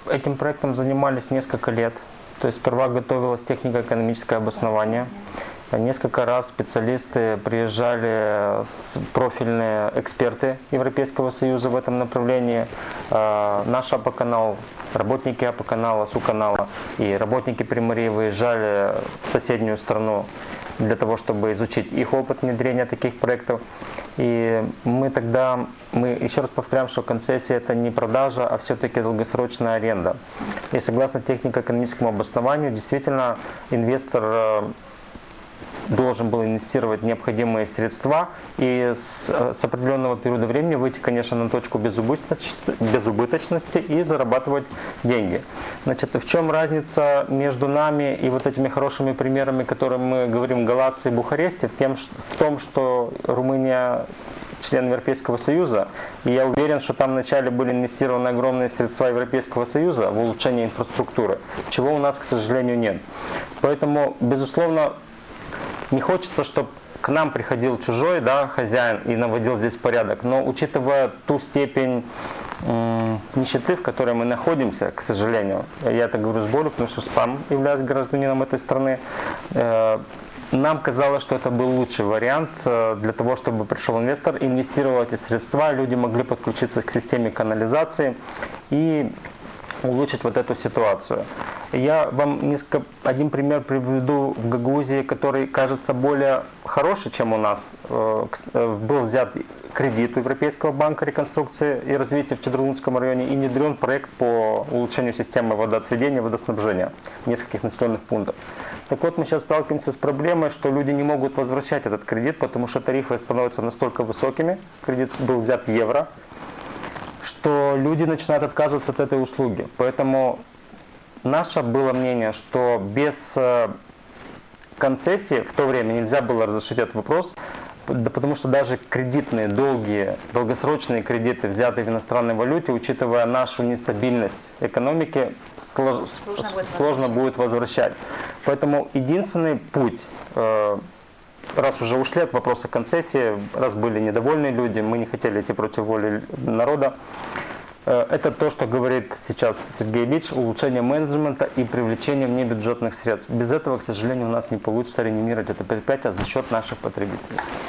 этим проектом занимались несколько лет. То есть сперва готовилось технико-экономическое обоснование. Несколько раз специалисты приезжали, профильные эксперты Европейского Союза в этом направлении. Наш АПО-канал, работники АПО-канала, СУ-канала и работники Приморья выезжали в соседнюю страну для того, чтобы изучить их опыт внедрения таких проектов. И мы еще раз повторяем, что концессия это не продажа, а все-таки долгосрочная аренда. И согласно технико-экономическому обоснованию, действительно инвестор должен был инвестировать необходимые средства и с определенного периода времени выйти, конечно, на точку безубыточности и зарабатывать деньги. Значит, в чем разница между нами и вот этими хорошими примерами, которым мы говорим, Галации и Бухаресте, в том, что Румыния член Европейского Союза, и я уверен, что там вначале были инвестированы огромные средства Европейского Союза в улучшение инфраструктуры, чего у нас, к сожалению, нет. Поэтому, безусловно, не хочется, чтобы к нам приходил чужой, да, хозяин и наводил здесь порядок, но учитывая ту степень нищеты, в которой мы находимся, к сожалению, я это говорю с болью, потому что сам являюсь гражданином этой страны, нам казалось, что это был лучший вариант для того, чтобы пришел инвестор, инвестировал эти средства, люди могли подключиться к системе канализации и улучшить вот эту ситуацию. Я вам один пример приведу в Гагаузии, который кажется более хороший, чем у нас. Был взят кредит у Европейского банка реконструкции и развития в Чедрлунском районе и внедрен проект по улучшению системы водоотведения и водоснабжения в нескольких населенных пунктах. Так вот, мы сейчас сталкиваемся с проблемой, что люди не могут возвращать этот кредит, потому что тарифы становятся настолько высокими, кредит был взят в евро, что люди начинают отказываться от этой услуги. Поэтому наше было мнение, что без концессии в то время нельзя было разрешить этот вопрос, да потому что даже кредитные, долгосрочные кредиты, взятые в иностранной валюте, учитывая нашу нестабильность экономики, сложно будет возвращать. Поэтому единственный путь, раз уже ушли от вопроса концессии, раз были недовольны люди, мы не хотели идти против воли народа, это то, что говорит сейчас Сергей Ильич, улучшение менеджмента и привлечение внебюджетных средств. Без этого, к сожалению, у нас не получится реанимировать это предприятие за счет наших потребителей.